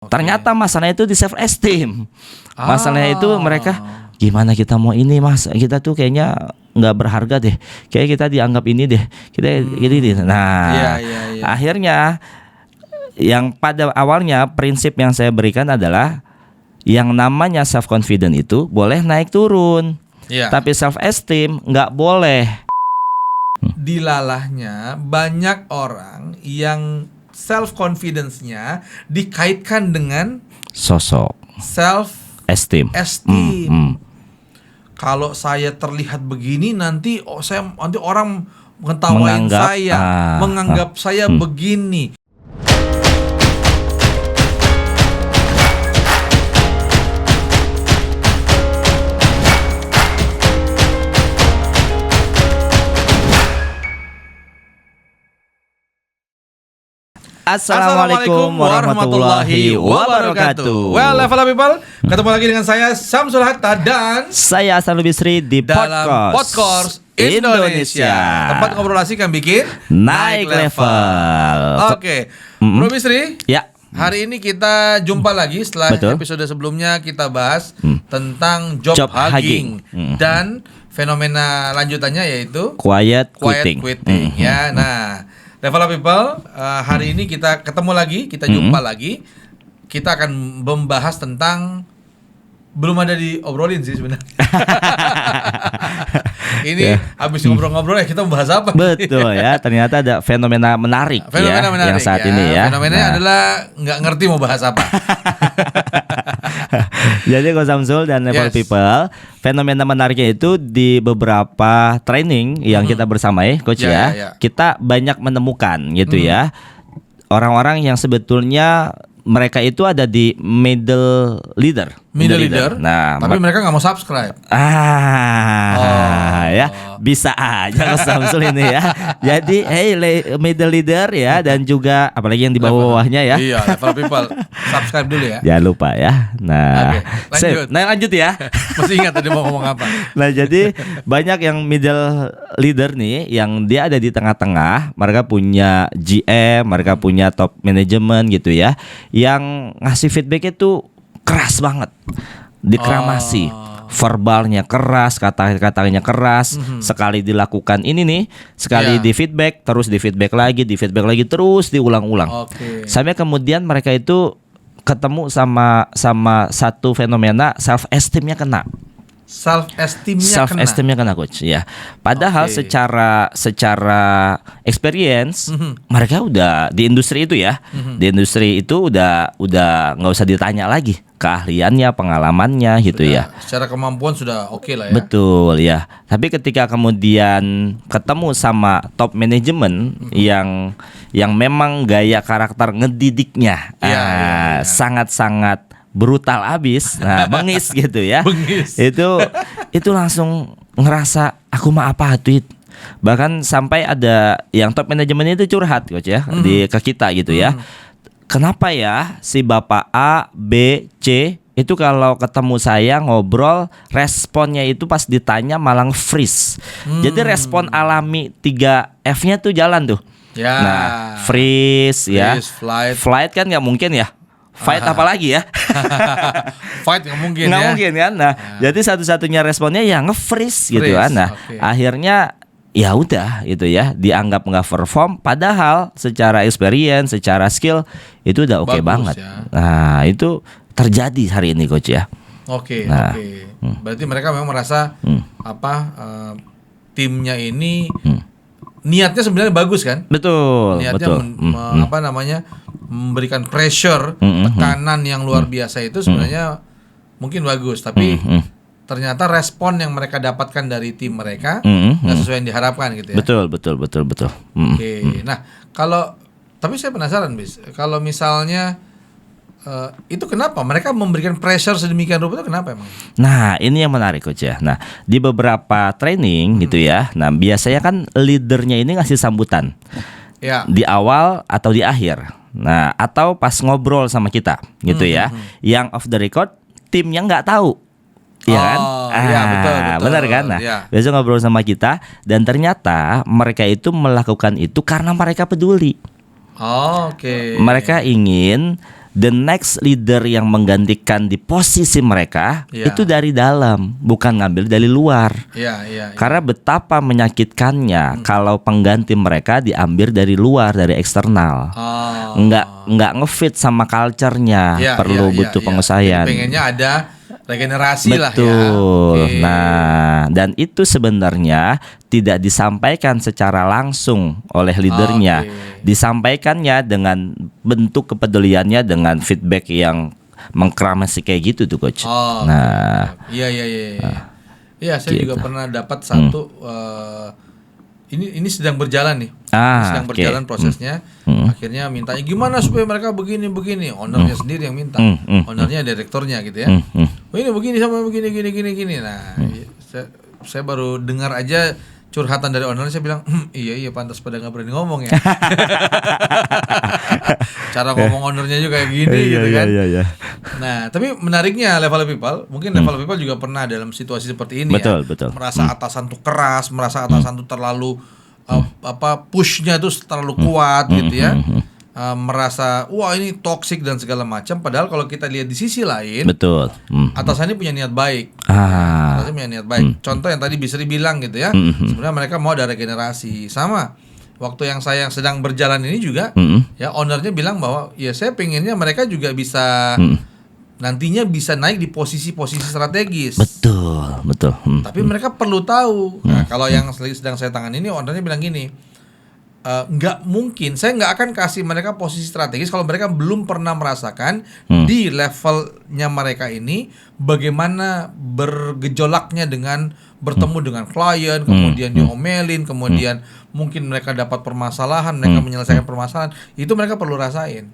Ternyata masalahnya itu di self esteem. Masalahnya itu mereka gimana kita mau ini mas, kita tuh kayaknya nggak berharga deh, kayak kita dianggap ini deh, kita gini deh. Nah, akhirnya yang pada awalnya prinsip yang saya berikan adalah yang namanya self confidence itu boleh naik turun, tapi self esteem nggak boleh. Dilalahnya banyak orang yang self confidence-nya dikaitkan dengan sosok self esteem. Kalau saya terlihat begini nanti nanti orang mengetawain saya, menganggap saya begini. Assalamualaikum warahmatullahi wabarakatuh. Well, level people, ketemu lagi dengan saya Samsul Hatta dan saya Hasan Lubisri di dalam Podcast Indonesia. Tempat ngobrol asik yang bikin naik level. Oke, Bro Bisri. Ya. Hari ini kita jumpa lagi setelah episode sebelumnya kita bahas tentang job hugging dan fenomena lanjutannya yaitu quiet quitting. Ya, nah. Level people, hari ini kita ketemu lagi, kita jumpa lagi. Kita akan membahas tentang belum ada diobrolin sih sebenarnya. Ini habis ngobrol-ngobrol kita membahas apa? Betul ya, ternyata ada fenomena menarik, menarik yang saat ini ya. Fenomenanya adalah nggak ngerti mau bahas apa. Jadi Coach Samsul dan level people, fenomena menariknya itu di beberapa training yang kita bersamai, Coach kita banyak menemukan gitu ya. Orang-orang yang sebetulnya mereka itu ada di middle leader. Nah, tapi mereka nggak mau subscribe. Ya bisa aja Coach Samsul ini ya. Jadi middle leader ya, dan juga apalagi yang di bawah-bawahnya ya. Iya, level people subscribe dulu ya. Jangan lupa ya. Nah, lanjut ya. Masih ingat tadi mau ngomong apa? Nah, jadi banyak yang middle leader nih yang dia ada di tengah-tengah. Mereka punya GM, mereka punya top management gitu ya, yang ngasih feedback itu keras banget, dikramasi, verbalnya keras, kata-katanya keras. Sekali dilakukan ini nih, sekali di feedback, terus di feedback lagi, terus diulang-ulang. Sampai kemudian mereka itu ketemu sama satu fenomena self esteemnya kena. Self esteemnya kena Coach ya. Padahal secara experience mereka udah di industri itu ya. Di industri itu udah nggak usah ditanya lagi keahliannya, pengalamannya gitu ya. Secara kemampuan sudah oke lah ya. Betul ya. Tapi ketika kemudian ketemu sama top management yang memang gaya karakter ngedidiknya sangat-sangat brutal abis, bengis gitu ya. Itu langsung ngerasa aku mah apa tuh. Bahkan sampai ada yang top manajemen itu curhat Coach ya ke kita gitu ya. Kenapa ya si Bapak A, B, C itu kalau ketemu saya ngobrol responnya itu pas ditanya malah freeze. Jadi respon alami 3F-nya tuh jalan tuh. Nah, freeze ya. Flight kan nggak mungkin ya. Fight apa lagi ya? Fight nggak mungkin kan. Nah, jadi satu-satunya responnya ya nge-freeze gitu kan. Nah, akhirnya ya udah itu ya, dianggap nggak perform. Padahal secara experience, secara skill itu udah oke banget. Ya. Nah, itu terjadi hari ini Coach ya. Oke. Berarti mereka memang merasa timnya ini niatnya sebenarnya bagus kan? Betul. Niatnya memberikan pressure, tekanan yang luar biasa itu sebenarnya mungkin bagus, tapi ternyata respon yang mereka dapatkan dari tim mereka nggak sesuai yang diharapkan gitu ya. Betul. Oke. Nah, tapi saya penasaran bis, kalau misalnya itu kenapa mereka memberikan pressure sedemikian rupa itu kenapa emang? Nah, ini yang menarik Coach ya. Nah, di beberapa training gitu ya. Nah, biasanya kan leadernya ini ngasih sambutan. Ya. Di awal atau di akhir. Nah, atau pas ngobrol sama kita gitu ya. Yang off the record timnya nggak tahu. Iya kan? Betul. Benar kan? Nah, biasa ngobrol sama kita dan ternyata mereka itu melakukan itu karena mereka peduli. Oke. Mereka ingin the next leader yang menggantikan di posisi mereka itu dari dalam, bukan ngambil dari luar. Karena betapa menyakitkannya kalau pengganti mereka diambil dari luar, dari eksternal. Nggak ngefit sama culture-nya, perlu butuh penyesuaian. Pengennya ada regenerasi lah ya. Betul. Nah, dan itu sebenarnya tidak disampaikan secara langsung oleh leadernya. Disampaikannya dengan bentuk kepeduliannya, dengan feedback yang mengkramasi kayak gitu tuh coach. Iya, saya juga pernah dapat satu ini sedang berjalan nih. Sedang berjalan prosesnya. Akhirnya mintanya gimana supaya mereka begini. Ownernya sendiri yang minta. Ownernya direkturnya gitu ya. Ini begini sama begini. Nah, saya baru dengar aja curhatan dari owner, saya bilang iya pantas pada nggak berani ngomong ya. Cara ngomong ownernya juga kayak gini gitu kan. Nah, tapi menariknya level people, mungkin level people juga pernah dalam situasi seperti ini. Betul. Merasa atasan tuh keras, merasa atasan tuh terlalu pushnya tuh terlalu kuat gitu ya. Merasa wah ini toxic dan segala macam, padahal kalau kita lihat di sisi lain, atasannya punya niat baik. Atasannya punya niat baik. Contoh yang tadi Bisri bilang gitu ya, sebenarnya mereka mau ada regenerasi. Sama waktu yang saya sedang berjalan ini juga, ya ownernya bilang bahwa ya saya pengennya mereka juga bisa nantinya bisa naik di posisi-posisi strategis. Betul. Tapi mereka perlu tahu. Nah, kalau yang sedang saya tangani ini, ownernya bilang gini, nggak mungkin, saya nggak akan kasih mereka posisi strategis kalau mereka belum pernah merasakan di levelnya mereka ini bagaimana bergejolaknya dengan bertemu dengan klien, kemudian diomelin, kemudian mungkin mereka dapat permasalahan, mereka menyelesaikan permasalahan, itu mereka perlu rasain.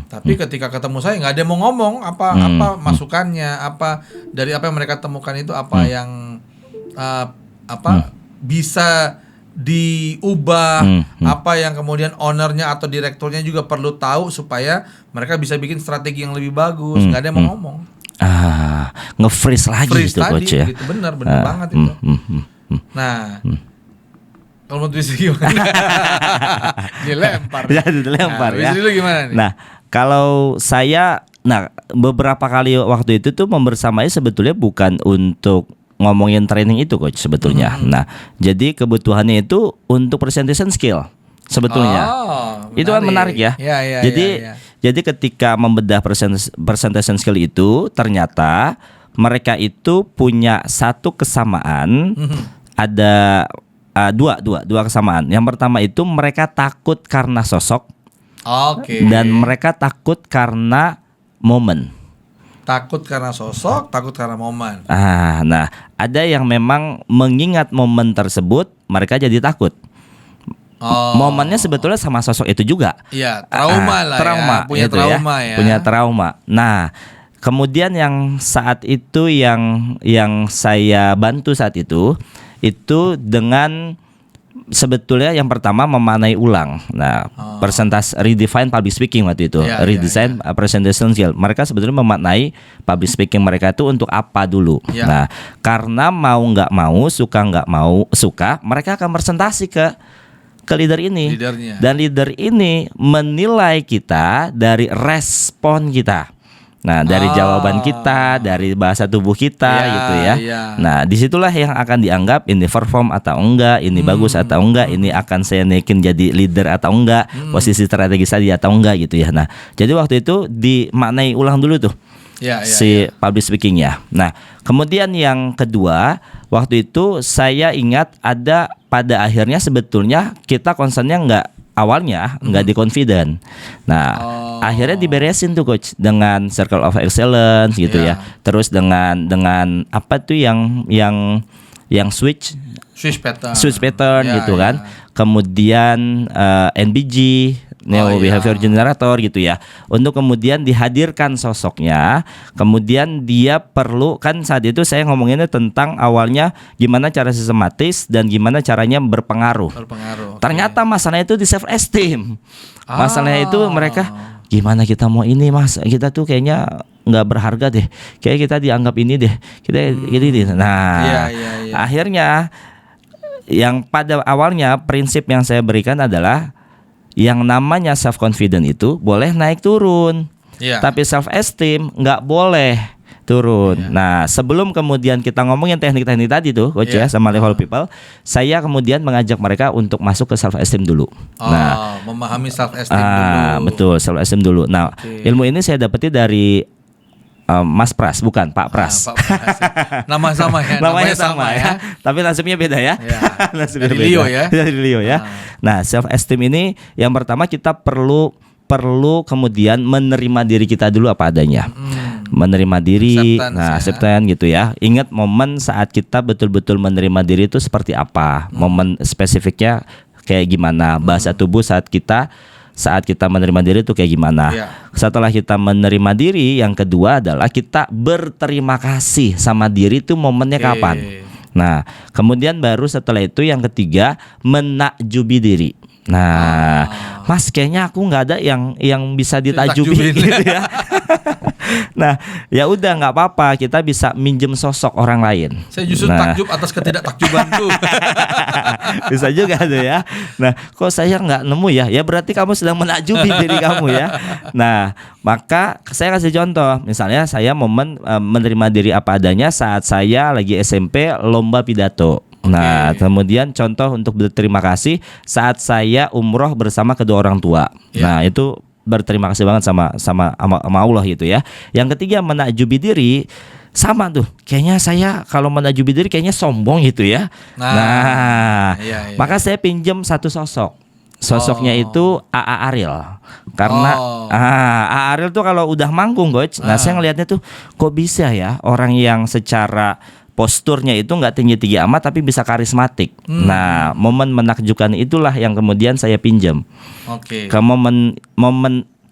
Tapi ketika ketemu saya nggak ada yang mau ngomong apa masukannya, apa dari apa yang mereka temukan itu apa yang bisa diubah, apa yang kemudian ownernya atau direkturnya juga perlu tahu supaya mereka bisa bikin strategi yang lebih bagus. Nggak ada yang mau ngomong. Nge-freeze lagi gitu coach ya. Gitu, benar banget itu. Nah, kalau menurut Bisri gimana? Dilempar. Ya. Bisri lu gimana nih? Nah, kalau saya, beberapa kali waktu itu tuh membersamai sebetulnya bukan untuk ngomongin training itu coach sebetulnya. Nah, jadi kebutuhannya itu untuk presentation skill sebetulnya. Itu kan menarik ya. Jadi ketika membedah presentation skill itu, ternyata mereka itu punya satu kesamaan. Ada dua kesamaan. Yang pertama itu mereka takut karena sosok. Dan mereka takut karena momen. Takut karena sosok, takut karena momen. Nah, ada yang memang mengingat momen tersebut, mereka jadi takut. Momennya sebetulnya sama sosok itu juga. Iya, trauma, punya gitu trauma ya. Punya trauma. Nah, kemudian yang saat itu yang saya bantu saat itu dengan sebetulnya yang pertama memanai ulang. Nah, persentase redefine public speaking waktu itu, redesign presentation skill. Mereka sebetulnya memaknai public speaking mereka itu untuk apa dulu. Nah, karena mau nggak mau, suka nggak mau suka, mereka akan presentasi ke leader ini. Dan leader ini menilai kita dari respon kita. Nah, dari jawaban kita, dari bahasa tubuh kita gitu ya. Nah, disitulah yang akan dianggap ini perform atau enggak, ini bagus atau enggak, ini akan saya naikin jadi leader atau enggak, posisi strategis tadi atau enggak gitu ya. Nah, jadi waktu itu dimaknai ulang dulu tuh si public speakingnya. Nah, kemudian yang kedua, waktu itu saya ingat ada pada akhirnya sebetulnya kita concernnya nggak di confident. Nah, akhirnya diberesin tuh coach dengan circle of excellence gitu ya. Terus dengan apa tuh yang switch pattern gitu kan. Kemudian NBG, Neo Behavior Generator gitu ya. Untuk kemudian dihadirkan sosoknya. Kemudian dia perlu, kan saat itu saya ngomonginnya tentang awalnya gimana cara sistematis dan gimana caranya berpengaruh. Ternyata masalahnya itu di self esteem. Masalahnya itu mereka gimana kita mau ini mas, kita tuh kayaknya nggak berharga deh, kayak kita dianggap ini deh, kita gini deh. Nah, akhirnya yang pada awalnya prinsip yang saya berikan adalah yang namanya self confident itu boleh naik turun. Tapi self esteem nggak boleh turun. Nah, sebelum kemudian kita ngomongin teknik-teknik tadi tuh, coach ya, sama level people, saya kemudian mengajak mereka untuk masuk ke self esteem dulu. Memahami self esteem dulu. Betul, self esteem dulu. Nah, ilmu ini saya dapeti dari Mas Pras, bukan Pak Pras. Pak Pras ya. Nama sama ya. Namanya sama ya. Tapi nasibnya beda ya. Nasibnya dari Leo ya. Dari Leo ya. Nah, self esteem ini yang pertama kita perlu kemudian menerima diri kita dulu apa adanya. Menerima diri, acceptance gitu ya. Ingat momen saat kita betul-betul menerima diri itu seperti apa. Momen spesifiknya kayak gimana. Bahasa tubuh saat kita menerima diri itu kayak gimana. Setelah kita menerima diri, yang kedua adalah kita berterima kasih sama diri itu momennya kapan. Nah, kemudian baru setelah itu yang ketiga menakjubi diri. Nah, Mas kayaknya aku nggak ada yang bisa ditakjubi gitu ya. Nah, ya udah nggak apa-apa, kita bisa minjem sosok orang lain. Saya justru takjub atas ketidaktakjubanku. Bisa juga tuh ya. Nah, kok saya nggak nemu ya? Ya berarti kamu sedang menakjubi diri kamu ya. Nah, maka saya kasih contoh. Misalnya saya momen menerima diri apa adanya saat saya lagi SMP lomba pidato. Nah, kemudian contoh untuk berterima kasih saat saya umroh bersama kedua orang tua. Nah, itu berterima kasih banget sama Allah gitu ya. Yang ketiga menakjubi diri, sama tuh. Kayaknya saya kalau menakjubi diri kayaknya sombong gitu ya. Maka saya pinjam satu sosok. Sosoknya itu AA Ariel. Karena AA Ariel tuh kalau udah manggung, coach. Nah, saya ngelihatnya tuh kok bisa ya orang yang secara posturnya itu nggak tinggi-tinggi amat tapi bisa karismatik. Nah, momen menakjubkan itulah yang kemudian saya pinjam. Ke momen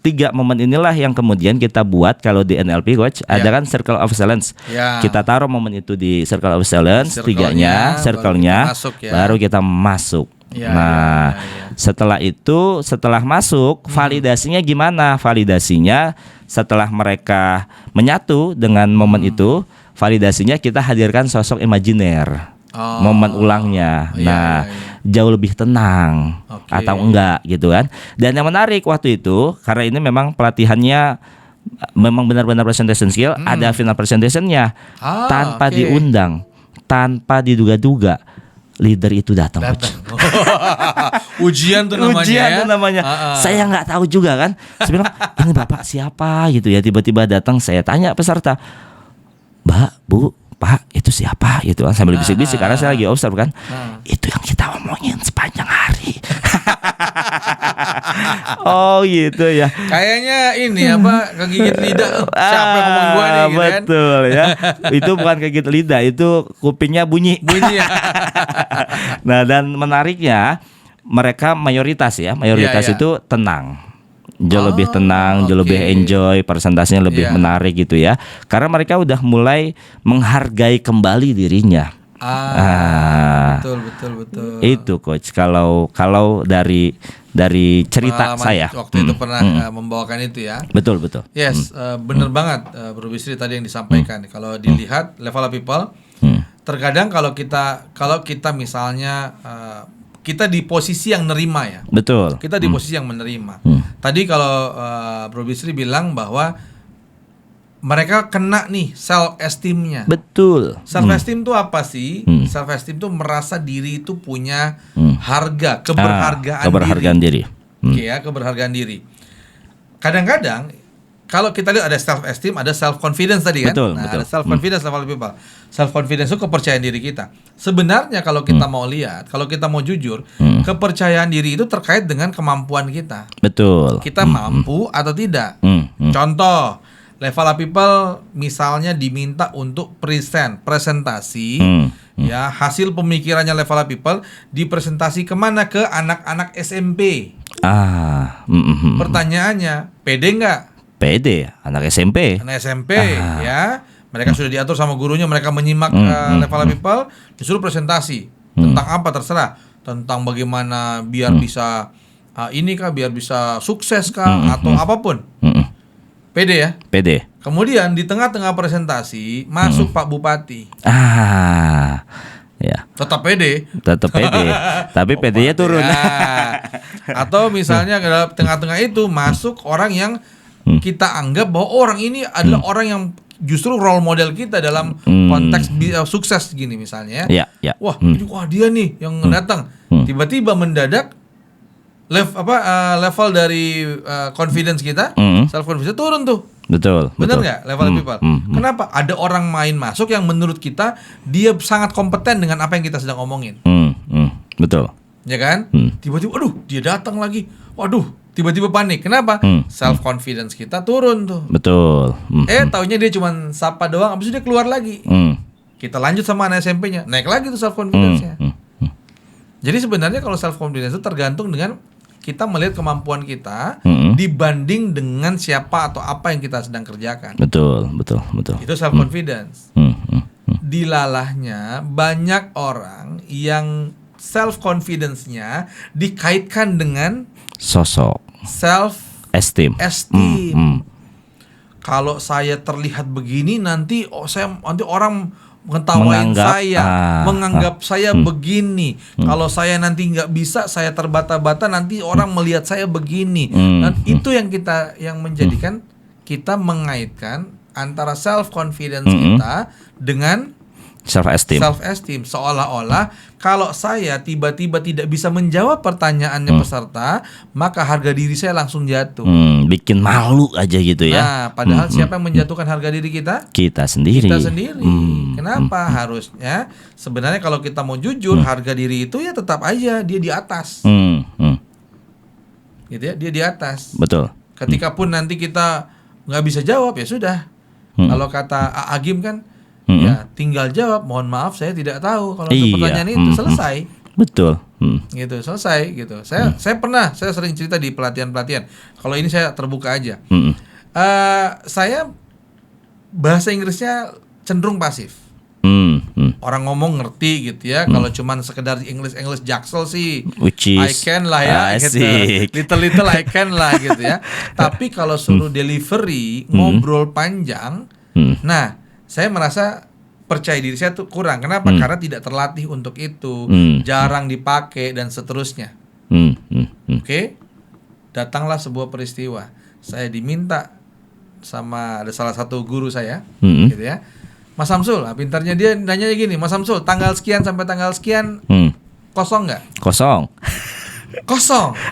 3 momen inilah yang kemudian kita buat kalau di NLP coach ada kan circle of excellence. Kita taruh momen itu di circle of excellence, circle-nya baru kita masuk. Setelah itu, setelah masuk, validasinya gimana? Validasinya setelah mereka menyatu dengan momen itu, validasinya kita hadirkan sosok imajiner. Momen ulangnya. Jauh lebih tenang atau enggak gitu kan. Dan yang menarik waktu itu karena ini memang pelatihannya memang benar-benar presentation skill, ada final presentationnya tanpa diundang, tanpa diduga-duga leader itu datang. Ujian tuh namanya. Saya nggak tahu juga kan. Saya bilang ini bapak siapa gitu ya, tiba-tiba datang. Saya tanya peserta, Mbak, Bu, Pak, itu siapa gitu kan, sambil bisik-bisik karena saya lagi observe kan. Itu yang kita omongin sepanjang hari. Oh gitu ya. Kayaknya ini apa, kegigit lidah. Siapa yang ngomong gua nih gitu kan. Betul ya. Itu bukan kegigit lidah, itu kupingnya bunyi. Ya. Nah, dan menariknya mereka mayoritas itu tenang. Jauh lebih tenang, jauh lebih enjoy, presentasinya lebih menarik gitu ya. Karena mereka udah mulai menghargai kembali dirinya. Betul. Itu coach. Kalau dari cerita pengalaman saya waktu itu pernah membawakan itu ya. Betul. Yes, bener banget Bro Bisri tadi yang disampaikan. Kalau dilihat level of people, terkadang kalau kita misalnya kita di posisi yang nerima ya. Betul. Kita di posisi yang menerima. Tadi kalau Bro Bisri bilang bahwa mereka kena nih self esteemnya. Betul. Self esteem itu apa sih? Self esteem itu merasa diri itu punya harga, keberhargaan diri. Oke ya, keberhargaan diri. Kadang-kadang kalau kita lihat ada self esteem, ada self confidence tadi kan. Betul. Ada self confidence level people. Self confidence itu kepercayaan diri kita. Sebenarnya kalau kita mau lihat, kalau kita mau jujur, kepercayaan diri itu terkait dengan kemampuan kita. Betul. Kita mampu atau tidak. Contoh, level people misalnya diminta untuk presentasi ya, hasil pemikirannya level people dipresentasi kemana? Ke anak-anak SMP. Pertanyaannya, pede nggak? PD, anak SMP. Anak SMP ya. Mereka sudah diatur sama gurunya, mereka menyimak level people, disuruh presentasi. Tentang apa terserah. Tentang bagaimana biar bisa biar bisa sukses atau apapun. PD ya? PD. Kemudian di tengah-tengah presentasi masuk Pak Bupati. Ya. Tetap PD. Tapi PD-nya turun. Atau misalnya dalam tengah-tengah itu masuk orang yang kita anggap bahwa orang ini adalah orang yang justru role model kita dalam konteks sukses gini misalnya. Wah, wah dia nih yang datang. Tiba-tiba mendadak level dari confidence kita, self confidence turun tuh. Betul. Benar nggak level people? Kenapa? Ada orang main masuk yang menurut kita dia sangat kompeten dengan apa yang kita sedang omongin. Betul. Ya kan? Tiba-tiba, aduh, dia datang lagi. Waduh, tiba-tiba panik. Kenapa? Self confidence kita turun tuh. Betul. Taunya dia cuma sapa doang, habis itu dia keluar lagi. Kita lanjut sama anak SMP-nya, naik lagi tuh self confidence-nya. Jadi sebenarnya kalau self confidence itu tergantung dengan kita melihat kemampuan kita dibanding dengan siapa atau apa yang kita sedang kerjakan. Betul. Itu self confidence. Dilalahnya banyak orang yang self confidence-nya dikaitkan dengan sosok, self esteem. Kalau saya terlihat begini nanti nanti orang mengetawain menganggap saya begini. Kalau saya nanti nggak bisa, saya terbata-bata, nanti orang melihat saya begini. Dan itu yang menjadikan kita mengaitkan antara self confidence kita dengan self esteem. Seolah-olah kalau saya tiba-tiba tidak bisa menjawab pertanyaannya peserta, maka harga diri saya langsung jatuh. Bikin malu aja gitu ya. Nah, padahal siapa yang menjatuhkan harga diri kita? Kita sendiri. Kenapa? Harusnya sebenarnya kalau kita mau jujur, harga diri itu ya tetap aja dia di atas. Gitu ya, dia di atas. Betul. Ketika pun nanti kita nggak bisa jawab, ya sudah. Kalau kata Agim kan, ya tinggal jawab, mohon maaf saya tidak tahu. Kalau untuk pertanyaan itu selesai. Betul. Gitu, selesai gitu. Saya sering cerita di pelatihan-pelatihan. Kalau ini saya terbuka aja. Saya bahasa Inggrisnya cenderung pasif. Orang ngomong ngerti gitu ya. Kalau cuman sekedar English Jaksel sih, I can lah ya, gitu. Little I can lah gitu ya. Tapi kalau suruh delivery, ngobrol panjang, nah saya merasa percaya diri saya tuh kurang. Kenapa? Karena tidak terlatih untuk itu, jarang dipakai dan seterusnya. Oke. Datanglah sebuah peristiwa. Saya diminta sama ada salah satu guru saya, gitu ya. Mas Samsul, pintarnya dia nanya gini, Mas Samsul, tanggal sekian sampai tanggal sekian kosong nggak? Kosong.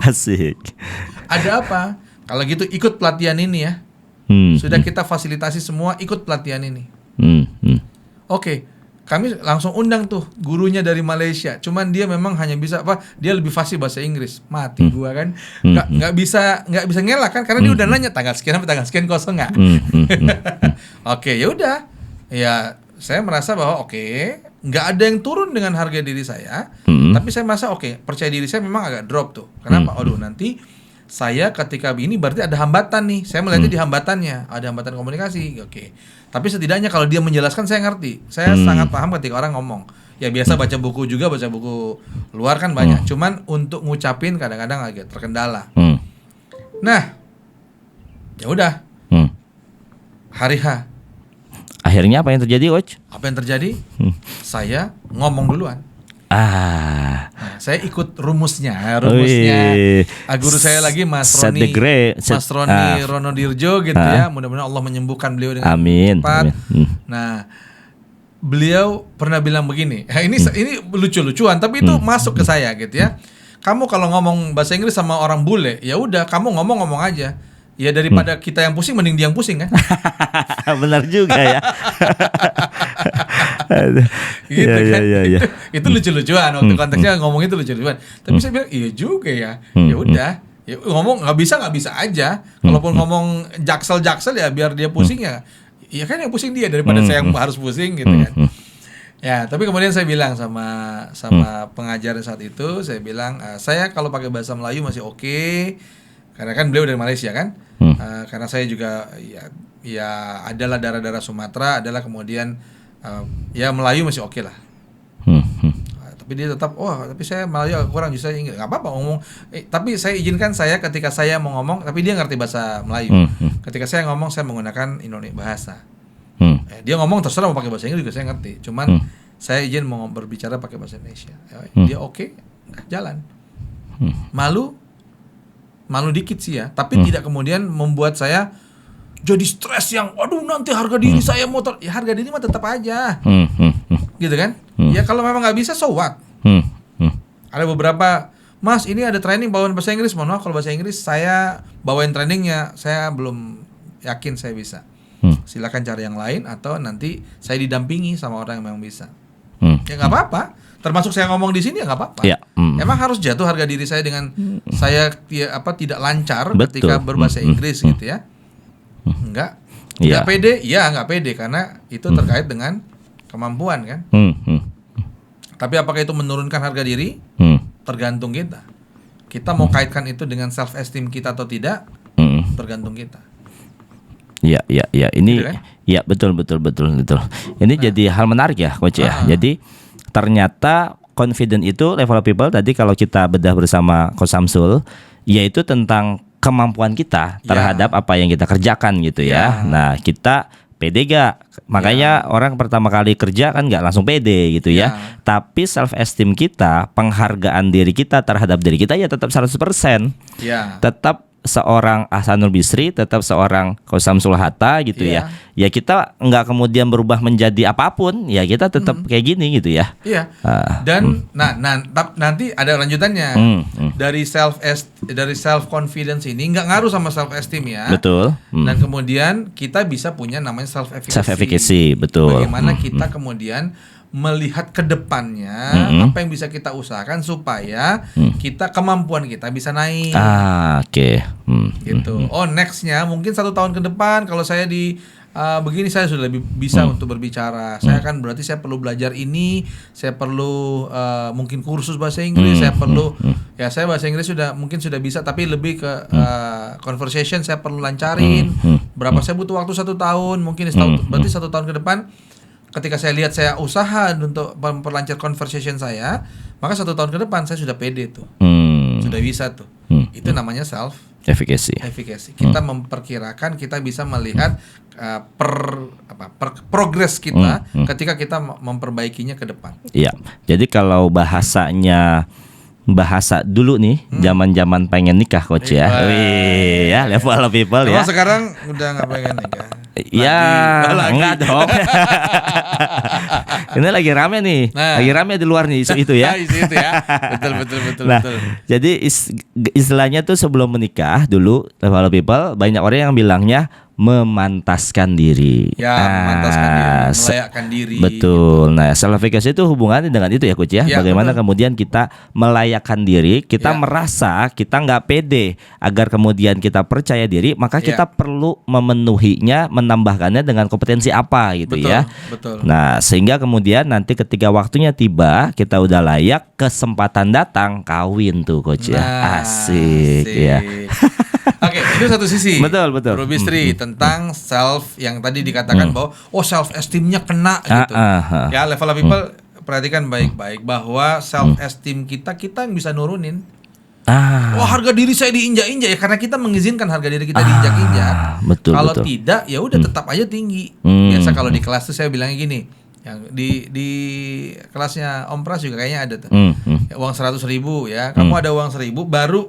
Asik. Ada apa? Kalau gitu ikut pelatihan ini ya. Sudah kita fasilitasi semua, ikut pelatihan ini. Oke, kami langsung undang tuh gurunya dari Malaysia. Cuman dia memang hanya bisa dia lebih fasih bahasa Inggris. Mati gua kan. Nggak bisa ngelak kan karena dia udah nanya tanggal sekian sampai tanggal sekian kosong nggak? Oke, ya udah. Ya, saya merasa bahwa nggak ada yang turun dengan harga diri saya. Tapi saya merasa percaya diri saya memang agak drop tuh. Kenapa? Nanti saya ketika ini berarti ada hambatan nih. Saya melihatnya di hambatannya, ada hambatan komunikasi. Tapi setidaknya kalau dia menjelaskan saya ngerti. Saya sangat paham ketika orang ngomong. Ya biasa baca buku luar kan banyak. Cuman untuk ngucapin kadang-kadang agak terkendala. Nah, ya udah. Hari H. Akhirnya apa yang terjadi, Coach? Apa yang terjadi? Saya ngomong duluan. Nah, saya ikut rumusnya. Guru saya lagi Mas Roni Ronodirjo gitu ya. Mudah-mudahan Allah menyembuhkan beliau dengan cepat. Nah, beliau pernah bilang begini. Ini lucu-lucuan tapi itu masuk ke saya gitu ya. Kamu kalau ngomong bahasa Inggris sama orang bule, ya udah kamu ngomong aja. Ya daripada kita yang pusing, mending dia yang pusing kan? Benar juga ya. Gitu kan? Ya. Itu lucu-lucuan waktu konteksnya ngomong itu lucu-lucuan. Tapi saya bilang iya juga ya. Ya udah, ya, ngomong nggak bisa aja. Kalaupun ngomong jaksel ya biar dia pusing ya. Ya kan yang pusing dia daripada saya yang harus pusing gitu kan. Ya, tapi kemudian saya bilang sama pengajar saat itu, saya bilang saya kalau pakai bahasa Melayu masih oke. Karena kan beliau dari Malaysia kan. Karena saya juga ya adalah darah Sumatera, adalah kemudian ya Melayu masih oke lah. Tapi dia tetap tapi saya Melayu kurang, justru Inggris. Enggak apa-apa ngomong. Tapi saya izinkan saya ketika saya mau ngomong, tapi dia ngerti bahasa Melayu. Ketika saya ngomong saya menggunakan Indonesia bahasa. Dia ngomong terserah mau pakai bahasa Inggris juga saya ngerti. Cuman saya izin mau berbicara pakai bahasa Indonesia. Dia oke, jalan. Malu malu dikit sih ya, tapi tidak kemudian membuat saya jadi stres yang aduh nanti harga diri saya motor. Ya harga diri mah tetap aja. Gitu kan? Ya kalau memang nggak bisa, so what? Ada beberapa, Mas ini ada training bawain bahasa Inggris. Mohon maaf kalau bahasa Inggris saya bawain trainingnya, saya belum yakin saya bisa. Silakan cari yang lain atau nanti saya didampingi sama orang yang memang bisa. Ya nggak apa-apa. Termasuk saya ngomong di sini ya nggak apa-apa. Ya. Emang harus jatuh harga diri saya dengan saya tidak lancar ketika berbahasa Inggris gitu ya? Enggak. Nggak pede? Ya nggak pede karena itu terkait dengan kemampuan kan. Tapi apakah itu menurunkan harga diri? Tergantung kita. Kita mau kaitkan itu dengan self esteem kita atau tidak? Tergantung kita. Ya. Ini gitu kan? ya betul. Ini jadi hal menarik ya, Coach ya. Jadi ternyata confident itu level of people tadi kalau kita bedah bersama Coach Samsul, yaitu tentang kemampuan kita terhadap apa yang kita kerjakan gitu ya. Nah, kita pede gak? Makanya orang pertama kali kerja kan gak langsung pede gitu ya. Tapi self esteem kita, penghargaan diri kita terhadap diri kita ya tetap 100%. Tetap seorang Ahsanul Bisri, tetap seorang Coach Samsul Hatta gitu ya. Ya kita nggak kemudian berubah menjadi apapun, ya kita tetap kayak gini gitu ya. Dan nanti ada lanjutannya. Dari self confidence ini nggak ngaruh sama self esteem ya. Betul. Dan kemudian kita bisa punya namanya self efficacy. Betul. Bagaimana kita kemudian melihat ke depannya apa yang bisa kita usahakan supaya kemampuan kita bisa naik. Oke. Gitu. Nextnya mungkin 1 tahun ke depan kalau saya begini saya sudah lebih bisa untuk berbicara. Saya kan berarti saya perlu belajar ini, saya perlu mungkin kursus bahasa Inggris, saya perlu saya bahasa Inggris mungkin sudah bisa tapi lebih ke conversation saya perlu lancarin. Berapa saya butuh waktu 1 tahun, mungkin berarti 1 tahun ke depan. Ketika saya lihat saya usaha untuk memperlancar conversation saya, maka 1 tahun ke depan saya sudah pede tuh, sudah bisa tuh. Itu namanya self efficacy. Kita memperkirakan, kita bisa melihat progres kita ketika kita memperbaikinya ke depan. Iya. Jadi kalau bahasa dulu nih, zaman-zaman pengen nikah, Coach ya. Ya level of people ya. Sekarang udah nggak pengen nikah. Enggak dong. Ini lagi rame nih, lagi rame di luar nih isu itu ya. Isu itu ya, betul. Jadi istilahnya tuh sebelum menikah dulu level of people banyak orang yang bilangnya memantaskan diri. Memantaskan diri, melayakkan diri. Betul. Gitu. Nah, self efficacy itu hubungannya dengan itu ya, Coach ya. Bagaimana kemudian kita melayakkan diri, kita merasa kita nggak pede, agar kemudian kita percaya diri, maka kita perlu memenuhinya, menambahkannya dengan kompetensi apa gitu ya. Betul. Nah, sehingga kemudian nanti ketika waktunya tiba, kita udah layak, kesempatan datang, kawin tuh, Coach ya. Asik. Ya. Oke, itu satu sisi. Betul. Bro Bisri tentang self yang tadi dikatakan bahwa self esteemnya kena gitu. Ya, level of people perhatikan baik-baik bahwa self esteem kita yang bisa nurunin. Harga diri saya diinjak-injak ya karena kita mengizinkan harga diri kita diinjak-injak. Kalau tidak ya udah tetap aja tinggi. Biasa kalau di kelas tuh saya bilangnya gini. Yang di kelasnya Om Pras juga kayaknya ada tuh. Uang 100.000 ya. Kamu ada uang 1.000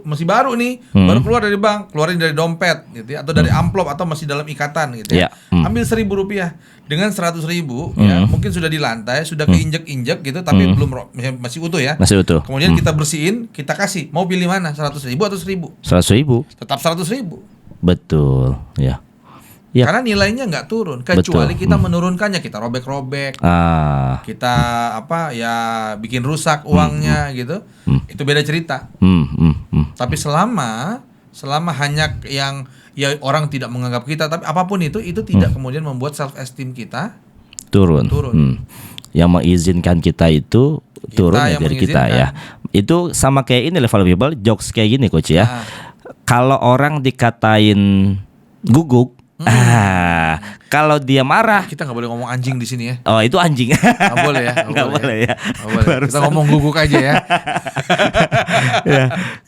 masih baru nih, baru keluar dari bank, keluarin dari dompet gitu ya, atau dari amplop atau masih dalam ikatan gitu ya. Ambil Rp1.000 dengan 100.000 ya, mungkin sudah di lantai, sudah keinjek-injek gitu tapi belum masih utuh ya. Masih utuh. Kemudian kita bersihin, kita kasih. Mau pilih mana? 100.000 atau 1.000? 100.000. Tetap 100.000. Betul, ya. Karena nilainya nggak turun kecuali kita menurunkannya, kita robek-robek, kita bikin rusak uangnya gitu. Itu beda cerita. Tapi selama hanya yang orang tidak menganggap kita, tapi apapun itu tidak kemudian membuat self esteem kita turun. Yang mengizinkan kita itu turun dari kita ya. Itu sama kayak ini level people jokes kayak gini, Coach ya. Kalau orang dikatain guguk, kalau dia marah, kita nggak boleh ngomong anjing di sini ya. Itu anjing. Nggak boleh ya. Nggak boleh ya. Kita ngomong guguk aja ya.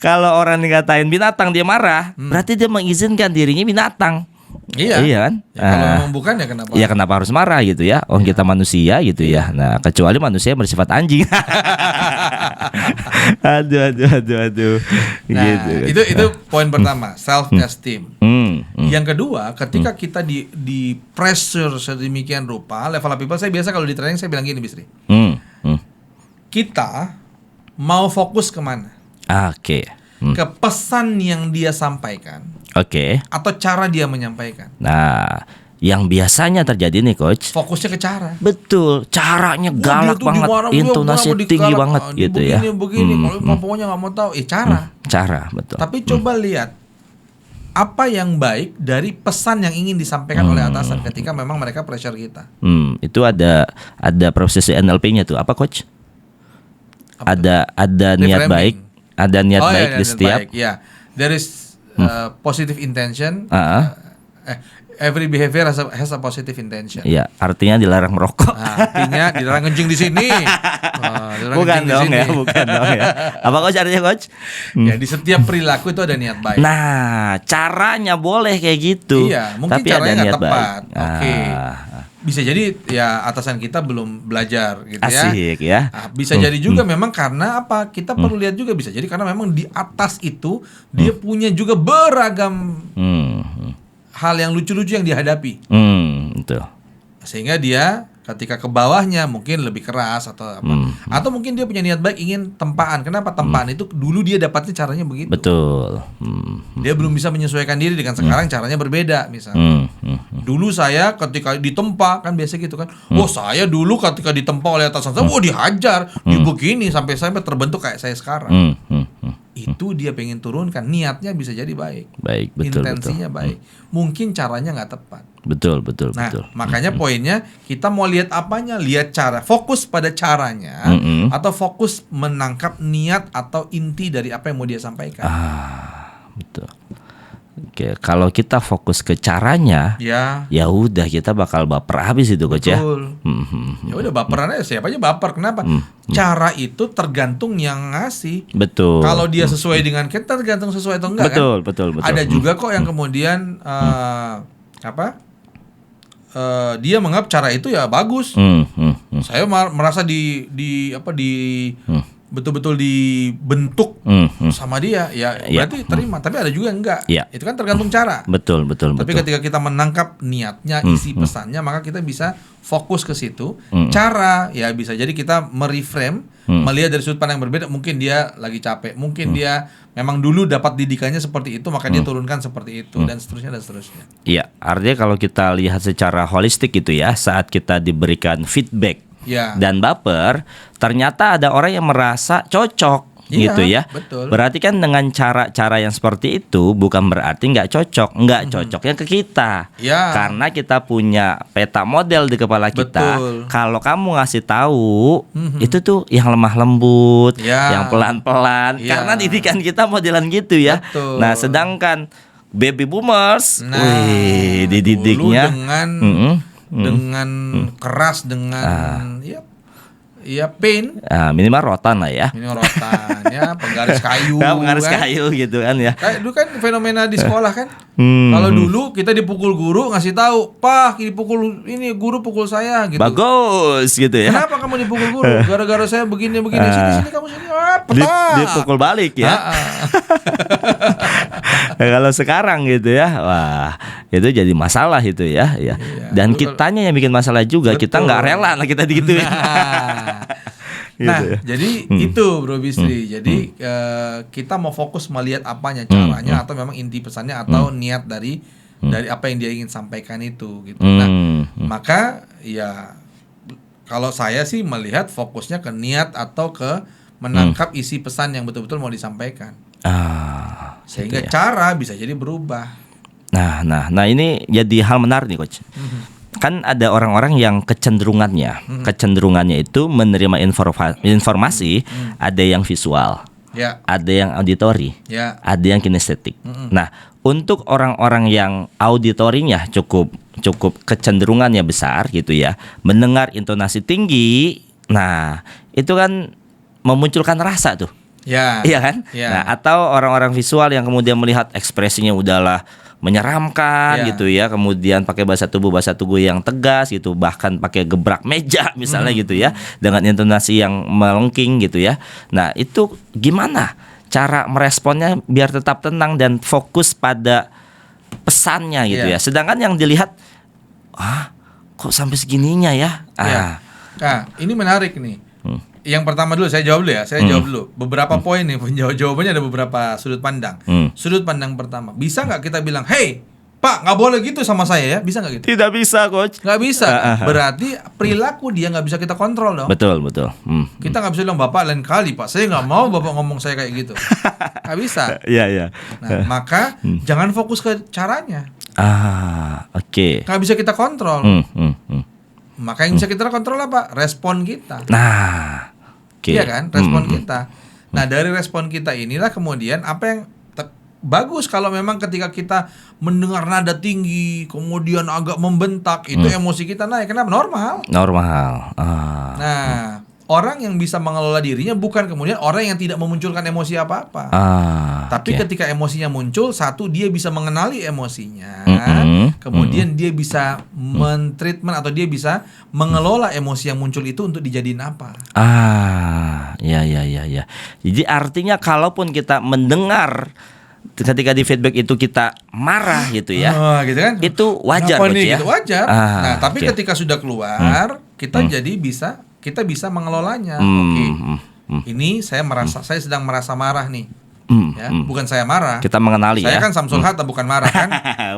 Kalau orang dikatain binatang dia marah, berarti dia mengizinkan dirinya binatang. Iya kan? Ya, kalau memang bukan ya kenapa? Ya kenapa harus marah gitu ya? Kita manusia gitu ya. Nah, kecuali manusia bersifat anjing. aduh. Nah, gitu. Itu poin pertama, self esteem. Yang kedua, ketika kita di pressure sedemikian rupa, level up people, saya biasa kalau di training saya bilang gini, Bisri. Kita mau fokus kemana? Oke. Ke pesan yang dia sampaikan. Oke. Atau cara dia menyampaikan. Nah, yang biasanya terjadi nih coach, fokusnya ke cara. Betul, caranya galak banget, intonasi tinggi banget gitu ya. Begini, kalau pokoknya nggak mau tahu, cara. Cara, betul. Tapi coba lihat apa yang baik dari pesan yang ingin disampaikan oleh atasan ketika memang mereka pressure kita. Itu ada proses NLP-nya tuh, apa coach? Ada niat baik, ada niat baik di setiap. Ya, there is positive intention. Every behavior has a positive intention. Iya, artinya dilarang merokok. Artinya dilarang kencing di sini. Bukan dong ya. Apa coach artinya coach? Ya, di setiap perilaku itu ada niat baik. Nah, caranya boleh kayak gitu. Iya, mungkin tapi caranya ada niat tepat. baik. Oke. Bisa jadi ya atasan kita belum belajar gitu ya. Asik ya. Bisa jadi juga memang karena apa? Kita perlu lihat juga, bisa jadi karena memang di atas itu dia punya juga beragam hal yang lucu-lucu yang dihadapi. Betul. Sehingga dia ketika ke bawahnya mungkin lebih keras atau apa. Atau mungkin dia punya niat baik ingin tempaan. Kenapa tempaan itu dulu dia dapatnya caranya begitu. Betul. Dia belum bisa menyesuaikan diri dengan sekarang caranya berbeda misalnya. Dulu saya ketika ditempa kan biasa gitu kan. Saya dulu ketika ditempa oleh atasan saya, dihajar, dibegini sampai terbentuk kayak saya sekarang. Itu dia pengen turunkan, niatnya bisa jadi baik. Betul. Intensinya baik. Mungkin caranya nggak tepat. Betul. Nah, makanya poinnya kita mau lihat apanya, lihat cara, fokus pada caranya, atau fokus menangkap niat atau inti dari apa yang mau dia sampaikan. Betul. Oke, kalau kita fokus ke caranya, ya udah kita bakal baper habis itu coach ya. Ya udah baperan aja, siapa aja baper. Kenapa? Cara itu tergantung yang ngasih. Betul. Kalau dia sesuai dengan kita, tergantung sesuai atau enggak. Betul. Ada juga kok yang kemudian dia menganggap cara itu ya bagus. Saya merasa betul-betul dibentuk sama dia, ya berarti terima. Tapi ada juga yang enggak. Itu kan tergantung cara. Betul. Tapi ketika kita menangkap niatnya, isi pesannya, maka kita bisa fokus ke situ. Cara ya bisa jadi kita mereframe, melihat dari sudut pandang yang berbeda. Mungkin dia lagi capek, mungkin dia memang dulu dapat didikannya seperti itu, maka dia turunkan seperti itu, dan seterusnya. Iya, artinya kalau kita lihat secara holistik gitu ya, saat kita diberikan feedback dan baper, ternyata ada orang yang merasa cocok gitu ya. Betul. Berarti kan dengan cara-cara yang seperti itu bukan berarti nggak cocok, cocoknya ke kita. Karena kita punya peta model di kepala kita. Kalau kamu ngasih tahu itu tuh yang lemah lembut, yang pelan-pelan, karena didikan kita modelan gitu ya. Nah, sedangkan baby boomers, dididiknya dengan keras, dengan pain. Minimal rotan lah ya. Minimal rotan ya, penggaris kayu. Penggaris kayu gitu kan ya. Kayak dulu kan fenomena di sekolah kan. Kalau dulu kita dipukul guru, ngasih tahu, "Pak, guru pukul saya," gitu. Bagus gitu ya. Kenapa kamu dipukul guru? Gara-gara saya begini. Sini kamu sini. Dipukul balik ya. Kalau sekarang gitu ya, wah itu jadi masalah itu ya. Dan kitanya yang bikin masalah juga. Kita nggak rela lah kita digituin. Jadi itu Bro Bisri. Jadi kita mau fokus melihat apanya, caranya, atau memang inti pesannya, atau niat dari apa yang dia ingin sampaikan itu gitu. Nah, maka ya kalau saya sih melihat fokusnya ke niat atau ke menangkap isi pesan yang betul-betul mau disampaikan. Sehingga cara bisa jadi berubah. Nah ini jadi hal menarik nih coach. Kan ada orang-orang yang kecenderungannya itu menerima informasi, ada yang visual, ada yang auditori, ada yang kinestetik. Nah, untuk orang-orang yang auditorinya cukup kecenderungannya besar gitu ya, mendengar intonasi tinggi, nah itu kan memunculkan rasa tuh. Iya kan? Nah, atau orang-orang visual yang kemudian melihat ekspresinya udahlah menyeramkan gitu ya, kemudian pakai bahasa tubuh yang tegas gitu, bahkan pakai gebrak meja misalnya gitu ya, dengan intonasi yang melengking gitu ya. Nah, itu gimana cara meresponnya biar tetap tenang dan fokus pada pesannya gitu ya. Sedangkan yang dilihat, kok sampai segininya ya. Nah, ini menarik nih. Yang pertama dulu saya jawab dulu ya. Saya jawab dulu. Beberapa poin nih. Jawabannya ada beberapa sudut pandang. Sudut pandang pertama, bisa nggak kita bilang, hey Pak, nggak boleh gitu sama saya ya? Bisa nggak gitu? Tidak bisa, Coach. Nggak bisa. Berarti perilaku dia nggak bisa kita kontrol dong. Betul. Kita nggak bisa bilang, Bapak lain kali Pak, saya nggak mau Bapak ngomong saya kayak gitu. Nggak bisa. Iya. Nah, maka jangan fokus ke caranya. Oke. Nggak bisa kita kontrol. Maka yang bisa kita kontrol apa? Respon kita. Nah, iya kan? Respon kita. Nah, dari respon kita inilah kemudian apa yang bagus kalau memang ketika kita mendengar nada tinggi, kemudian agak membentak, itu emosi kita naik. Kenapa? Normal. Nah, orang yang bisa mengelola dirinya bukan kemudian orang yang tidak memunculkan emosi apa-apa. Tapi ketika emosinya muncul, satu, dia bisa mengenali emosinya. Kemudian dia bisa men-treatment atau dia bisa mengelola emosi yang muncul itu untuk dijadiin apa. Ya. Jadi artinya kalaupun kita mendengar ketika di feedback itu kita marah gitu ya, gitu kan? Itu wajar, Coach, ya? Gitu, wajar. Nah, tapi ketika sudah keluar, kita bisa mengelolanya. Ini saya sedang merasa marah nih. Bukan saya marah. Kita mengenali saya ya. kan Samsul Hatta bukan marah kan?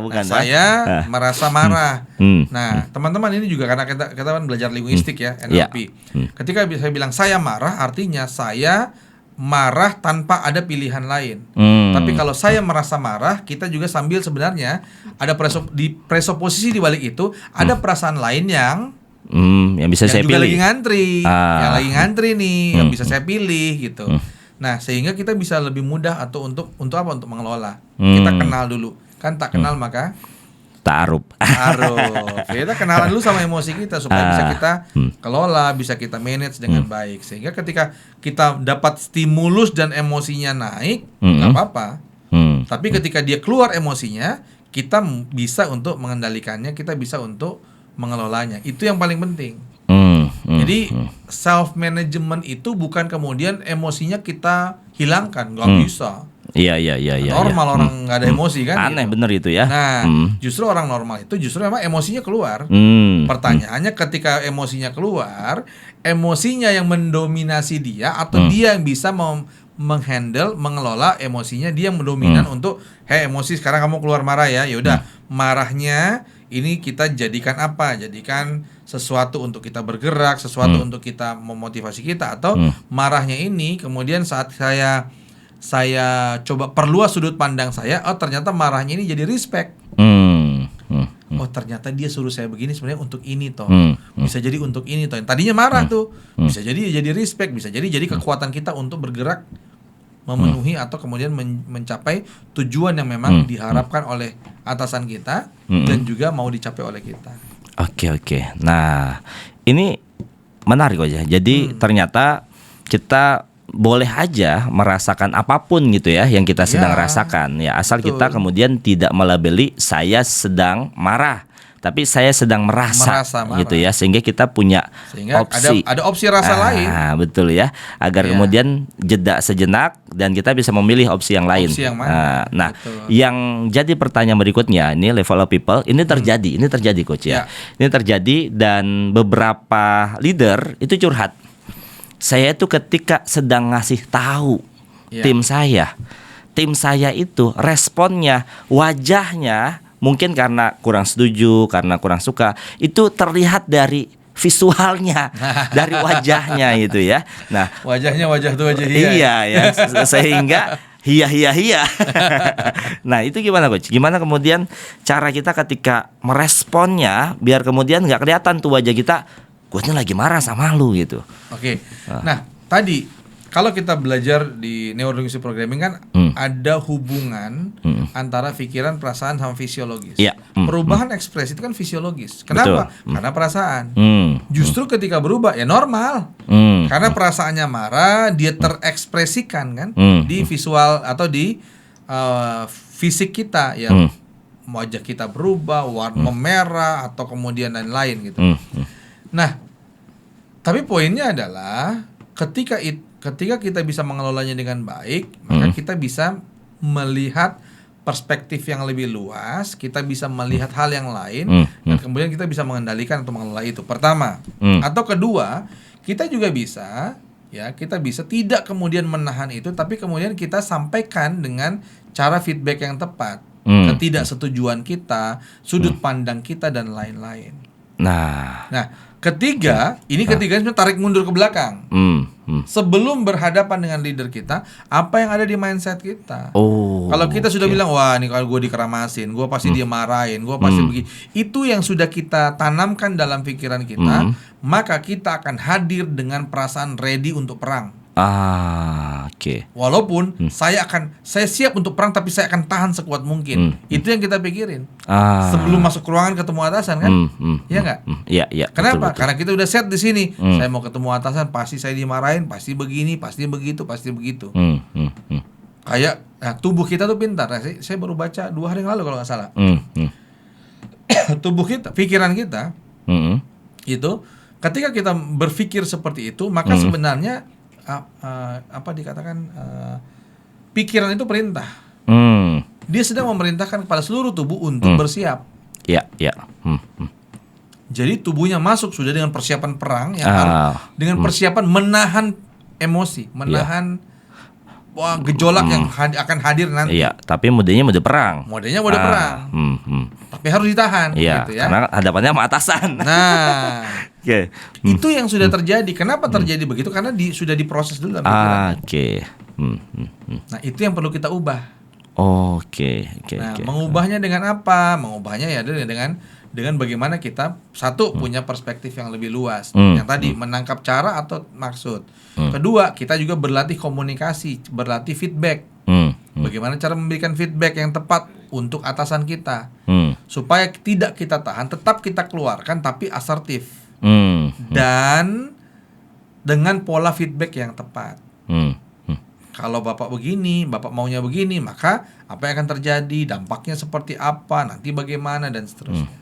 Bukan, saya merasa marah. Nah, teman-teman ini juga karena kita kan belajar linguistik ya, NLP. Ketika saya bilang saya marah, artinya saya marah tanpa ada pilihan lain. Tapi kalau saya merasa marah, kita juga sambil sebenarnya ada presuposisi di balik itu ada perasaan lain yang bisa saya juga pilih. Lagi ngantri, yang lagi ngantri nih, yang bisa saya pilih gitu. Nah, sehingga kita bisa lebih mudah atau untuk apa? Untuk mengelola. Kita kenal dulu. Kan tak kenal maka Ta'aruf. Kita kenalan dulu sama emosi kita supaya bisa kita kelola, bisa kita manage dengan baik. Sehingga ketika kita dapat stimulus dan emosinya naik, nggak apa-apa. Tapi ketika dia keluar emosinya, kita bisa untuk mengendalikannya, kita bisa untuk mengelolanya. Itu yang paling penting. Jadi self management itu bukan kemudian emosinya kita hilangkan, nggak bisa. Iya. Normal orang nggak ada emosi kan? Aneh gitu. bener itu ya. Nah, justru orang normal itu justru memang emosinya keluar. Pertanyaannya ketika emosinya keluar, emosinya yang mendominasi dia atau dia yang bisa menghandle, mengelola emosinya, dia yang mendominan untuk, emosi sekarang kamu keluar marah ya. Yaudah, marahnya ini kita jadikan apa? Jadikan sesuatu untuk kita bergerak, sesuatu untuk kita memotivasi kita, atau marahnya ini kemudian saat saya coba perluas sudut pandang saya, ternyata marahnya ini jadi respect. Ternyata dia suruh saya begini sebenarnya untuk ini toh. Bisa jadi untuk ini toh. Yang tadinya marah tuh, bisa jadi respect, bisa jadi kekuatan kita untuk bergerak memenuhi atau kemudian mencapai tujuan yang memang diharapkan oleh atasan kita dan juga mau dicapai oleh kita. Oke. Nah, ini menarik aja. Jadi ternyata kita boleh aja merasakan apapun gitu ya yang kita sedang rasakan ya, asal kita kemudian tidak melabeli saya sedang marah, tapi saya sedang merasa gitu ya, sehingga kita punya opsi, ada opsi rasa lain. Betul ya, agar kemudian jeda sejenak dan kita bisa memilih opsi yang lain. Nah, yang jadi pertanyaan berikutnya, ini level of people, ini terjadi Coach ya. Ini terjadi dan beberapa leader itu curhat. Saya itu ketika sedang ngasih tahu tim saya itu responnya, wajahnya mungkin karena kurang setuju, karena kurang suka, itu terlihat dari visualnya, dari wajahnya itu ya. Nah, wajahnya wajah tuh wajah hiya. Iya ya, sehingga hiya. Nah, itu gimana Coach? Gimana kemudian cara kita ketika meresponnya biar kemudian nggak kelihatan tuh wajah kita, gue ini lagi marah sama lu gitu. Oke. Nah, tadi kalau kita belajar di neurolinguistic programming kan ada hubungan antara pikiran, perasaan sama fisiologis. Perubahan ekspresi itu kan fisiologis. Kenapa? Betul. Karena perasaan. Justru ketika berubah ya normal. Karena perasaannya marah, dia terekspresikan kan di visual atau di fisik kita ya. wajah kita berubah, warna merah atau kemudian lain-lain gitu. Nah, tapi poinnya adalah ketika kita bisa mengelolanya dengan baik, maka kita bisa melihat perspektif yang lebih luas, kita bisa melihat hal yang lain, dan kemudian kita bisa mengendalikan atau mengelola itu. Pertama, atau kedua, kita juga bisa kita bisa tidak kemudian menahan itu, tapi kemudian kita sampaikan dengan cara feedback yang tepat, ketidaksetujuan kita, sudut pandang kita dan lain-lain. Nah, ketiga sebenarnya tarik mundur ke belakang. Sebelum berhadapan dengan leader kita, apa yang ada di mindset kita? Kalau kita sudah bilang, wah ini kalau gue dikeramasin, gue pasti dia marahin, gue pasti begini. Itu yang sudah kita tanamkan dalam pikiran kita, maka kita akan hadir dengan perasaan ready untuk perang. Walaupun saya siap untuk perang, tapi saya akan tahan sekuat mungkin. Itu yang kita pikirin. Sebelum masuk ke ruangan ketemu atasan kan? Iya nggak? Iya. Kenapa? Betul. Karena kita udah set di sini. Saya mau ketemu atasan, pasti saya dimarahin, pasti begini, pasti begitu, pasti begitu. Kayak tubuh kita tuh pintar. Saya baru baca 2 hari yang lalu kalau nggak salah. Tubuh kita, pikiran kita, itu ketika kita berpikir seperti itu, maka sebenarnya pikiran itu perintah. Dia sedang memerintahkan kepada seluruh tubuh untuk bersiap. Jadi tubuhnya masuk sudah dengan persiapan perang, dengan persiapan menahan emosi, menahan gejolak yang akan hadir nanti. Tapi modenya mode perang. Tapi harus ditahan. Gitu ya. Karena hadapannya sama atasan. Nah, itu yang sudah terjadi. Kenapa terjadi begitu? Karena sudah diproses dulu. Nah, itu yang perlu kita ubah. Mengubahnya dengan apa? Mengubahnya dengan bagaimana kita punya perspektif yang lebih luas. Yang tadi menangkap cara atau maksud. Kedua, kita juga berlatih komunikasi, berlatih feedback. Bagaimana cara memberikan feedback yang tepat untuk atasan kita, supaya tidak kita tahan, tetap kita keluarkan tapi asertif dan dengan pola feedback yang tepat. Kalau Bapak begini, Bapak maunya begini, maka apa yang akan terjadi, dampaknya seperti apa, nanti bagaimana dan seterusnya.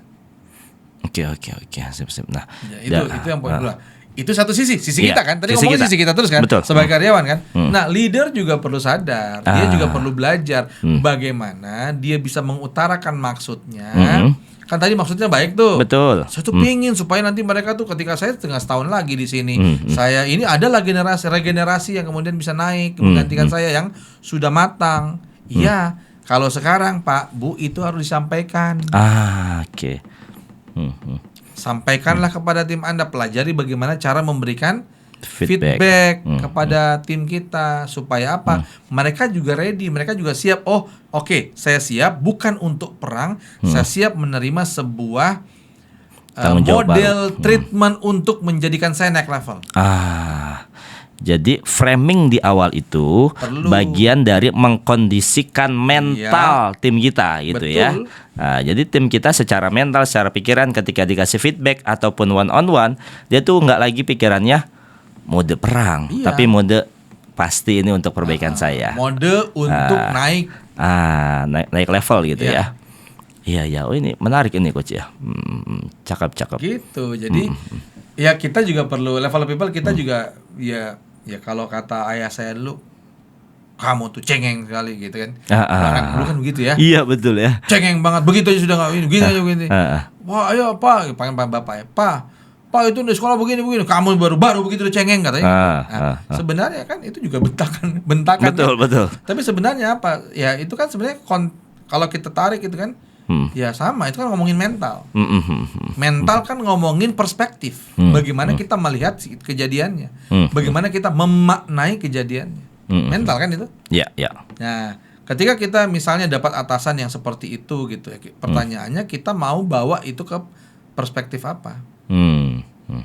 Oke. Sip. Nah, itu yang poin kedua. Itu satu sisi kita kan. Tadi ngomongin sisi kita terus kan. Betul. Sebagai karyawan kan. Nah, leader juga perlu sadar, dia juga perlu belajar bagaimana dia bisa mengutarakan maksudnya. Kan tadi maksudnya baik tuh. Betul. Saya tuh pingin supaya nanti mereka tuh ketika saya setahun lagi di sini, saya ini adalah regenerasi yang kemudian bisa naik menggantikan saya yang sudah matang. Iya, kalau sekarang Pak, Bu, itu harus disampaikan. Sampaikanlah kepada tim Anda, pelajari bagaimana cara memberikan feedback kepada tim kita supaya apa? Mereka juga ready, mereka juga siap. Oke, saya siap bukan untuk perang, saya siap menerima sebuah model treatment untuk menjadikan saya naik level. Jadi framing di awal itu bagian dari mengkondisikan mental tim kita gitu. Betul. Ya. Nah, jadi tim kita secara mental, secara pikiran ketika dikasih feedback ataupun one on one, dia tuh nggak lagi pikirannya mode perang, tapi mode pasti ini untuk perbaikan saya. Mode untuk naik level gitu ya. Iya. Oh, ini menarik ini coach ya. Cakep. Gitu. Jadi ya kita juga perlu level people kita juga ya kalau kata ayah saya dulu, kamu tuh cengeng sekali gitu kan. Anak dulu kan begitu ya. Iya betul ya. Cengeng banget, begitu aja sudah nggak gini aja begini. Wah ayo Pak, panggil bapak ya. Pak itu di sekolah begini, kamu baru begitu udah cengeng katanya. Sebenarnya kan itu juga bentakan. Betul. Tapi sebenarnya apa? Ya itu kan sebenarnya kalau kita tarik itu kan. Ya sama, itu kan ngomongin mental. Mental kan ngomongin perspektif. Bagaimana kita melihat kejadiannya, bagaimana kita memaknai kejadiannya. Mental kan itu. Iya. Nah, ketika kita misalnya dapat atasan yang seperti itu gitu ya, pertanyaannya kita mau bawa itu ke perspektif apa?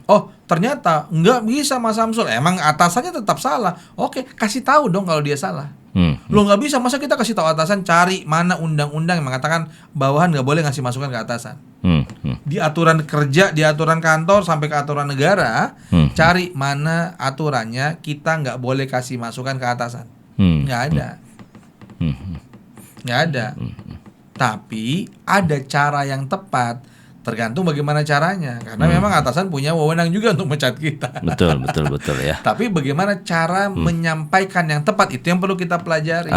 Oh, ternyata nggak bisa Mas Samsul. Emang atasannya tetap salah. Oke, kasih tahu dong kalau dia salah. Lo nggak bisa, masa kita kasih tahu atasan cari mana undang-undang yang mengatakan bawahan nggak boleh ngasih masukan ke atasan. Di aturan kerja, di aturan kantor sampai ke aturan negara, cari mana aturannya kita nggak boleh kasih masukan ke atasan. Nggak ada. Tapi ada cara yang tepat, tergantung bagaimana caranya. Karena memang atasan punya wewenang juga untuk mecat kita. Betul ya. Tapi bagaimana cara menyampaikan yang tepat, itu yang perlu kita pelajari.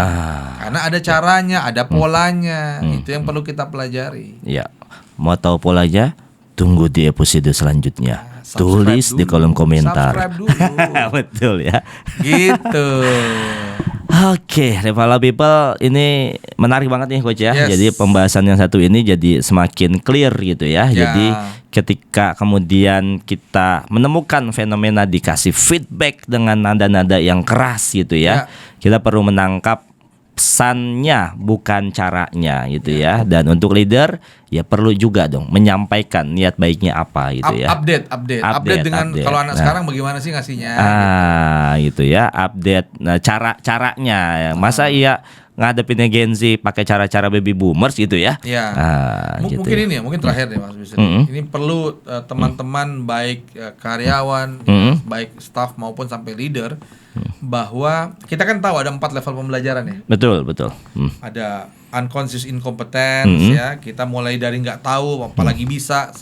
Karena ada caranya, ada polanya, itu yang perlu kita pelajari. Ya, mau tahu polanya? Tunggu di episode selanjutnya. Tulis di kolom komentar. Subscribe dulu. Betul ya. Gitu. Oke, Revala People, ini menarik banget nih Coach ya. Yes. Jadi pembahasan yang satu ini jadi semakin clear gitu ya. Jadi ketika kemudian kita menemukan fenomena dikasih feedback dengan nada-nada yang keras gitu ya, kita perlu menangkap pesannya bukan caranya gitu ya. Dan untuk leader ya perlu juga dong menyampaikan niat baiknya apa gitu ya. Update dengan kalau anak sekarang bagaimana sih ngasihnya? Gitu ya, update caranya. Masa iya ngadepinnya Gen Z pakai cara-cara baby boomers gitu ya? Gitu mungkin ini ya, mungkin terakhir deh Mas Bisri. Ini perlu teman-teman baik karyawan, baik staff maupun sampai leader, bahwa kita kan tahu ada 4 level pembelajaran ya. Betul. Ada unconscious incompetence ya, kita mulai dari nggak tahu apalagi bisa,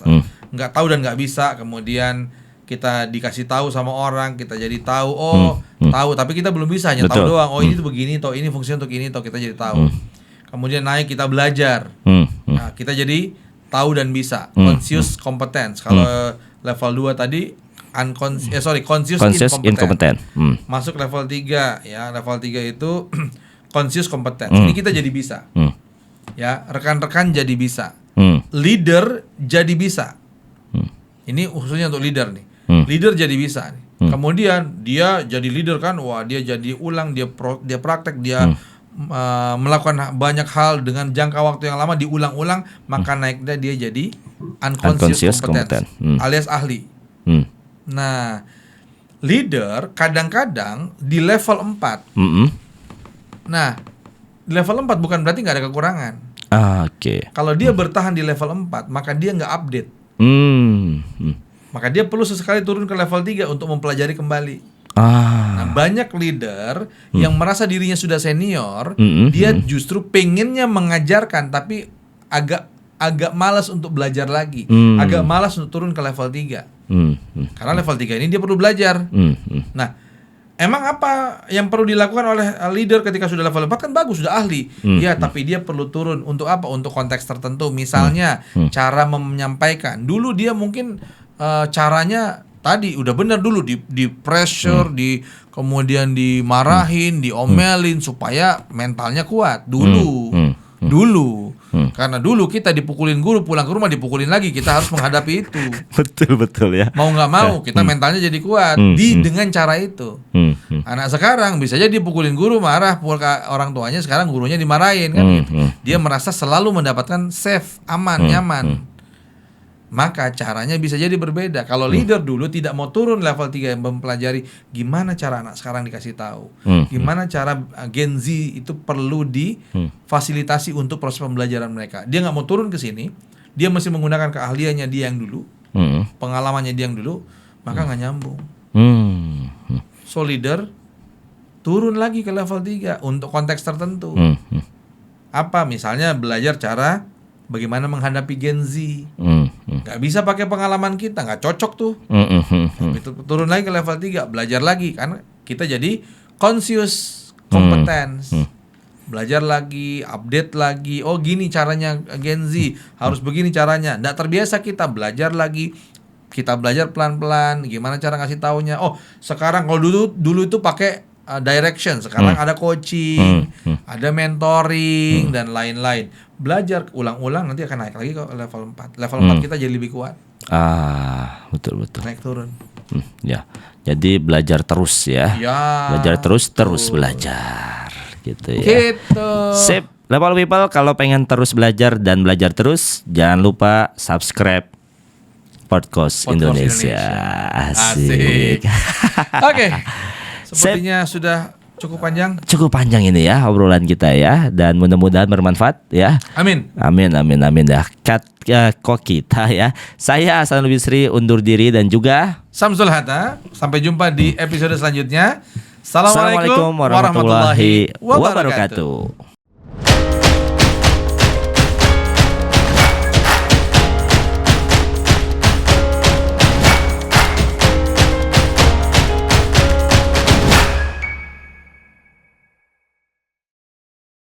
nggak tahu dan nggak bisa, kemudian kita dikasih tahu sama orang, kita jadi tahu, tahu tapi kita belum bisa, hanya tahu doang. Ini tuh begini, toh ini fungsinya untuk ini, toh kita jadi tahu. Kemudian naik kita belajar, nah kita jadi tahu dan bisa, conscious competence. Kalau level 2 tadi conscious incompetent. Masuk level 3 ya, level 3 itu conscious competence. Ini kita jadi bisa. Ya, rekan-rekan jadi bisa. Leader jadi bisa. Ini khususnya untuk leader nih. Leader jadi bisa nih. Kemudian dia jadi leader kan, wah dia jadi ulang, dia praktek, dia melakukan banyak hal dengan jangka waktu yang lama, diulang-ulang, maka naiknya dia jadi unconscious competence alias ahli. Nah, leader kadang-kadang di level 4. Nah, di level 4 bukan berarti nggak ada kekurangan. Kalau dia bertahan di level 4, maka dia nggak update. Maka dia perlu sesekali turun ke level 3 untuk mempelajari kembali. Nah, banyak leader yang merasa dirinya sudah senior, dia justru pengennya mengajarkan tapi agak malas untuk belajar lagi, agak malas untuk turun ke level 3. Karena level 3 ini dia perlu belajar. Nah, emang apa yang perlu dilakukan oleh leader ketika sudah level 4? Kan bagus, sudah ahli. Ya, tapi dia perlu turun untuk apa? Untuk konteks tertentu. Misalnya cara menyampaikan. Dulu dia mungkin caranya tadi udah benar dulu, di pressure, kemudian dimarahin, diomelin supaya mentalnya kuat dulu. Karena dulu kita dipukulin guru, pulang ke rumah dipukulin lagi, kita harus menghadapi itu. Betul ya. Mau nggak mau kita mentalnya jadi kuat dengan cara itu. Anak sekarang bisa jadi dipukulin guru, marah, pulang ke orang tuanya, sekarang gurunya dimarahin kan gitu. Dia merasa selalu mendapatkan safe, aman, nyaman. Maka caranya bisa jadi berbeda. Kalau leader dulu tidak mau turun level 3 yang mempelajari gimana cara anak sekarang dikasih tahu, gimana cara Gen Z itu perlu difasilitasi untuk proses pembelajaran mereka. Dia nggak mau turun ke sini, dia mesti menggunakan keahliannya dia yang dulu, pengalamannya dia yang dulu, maka nggak nyambung. So leader turun lagi ke level 3 untuk konteks tertentu. Apa? Misalnya belajar cara bagaimana menghadapi Gen Z. Gak bisa pakai pengalaman kita, gak cocok tuh. Turun lagi ke level 3, belajar lagi. Karena kita jadi conscious competence. Belajar lagi, update lagi. Oh gini caranya Gen Z, harus begini caranya. Gak terbiasa kita, belajar lagi. Kita belajar pelan-pelan, gimana cara ngasih taunya. Oh sekarang kalau dulu itu pakai direction, sekarang ada coaching, ada mentoring dan lain-lain. Belajar ulang-ulang, nanti akan naik lagi ke level 4. Level 4 kita jadi lebih kuat. Betul. Naik turun. Ya. Jadi belajar terus ya. Belajar terus belajar gitu ya. Gitu. Sip. Level People, kalau pengen terus belajar dan belajar terus, jangan lupa subscribe Podcast Indonesia. Asik. Oke. Sepertinya sudah cukup panjang. Cukup panjang ini ya obrolan kita ya, dan mudah-mudahan bermanfaat ya. Amin ya. Kok kita ya. Saya Hasanul Bisri undur diri dan juga Samsul Hatta. Sampai jumpa di episode selanjutnya. Assalamualaikum warahmatullahi wabarakatuh.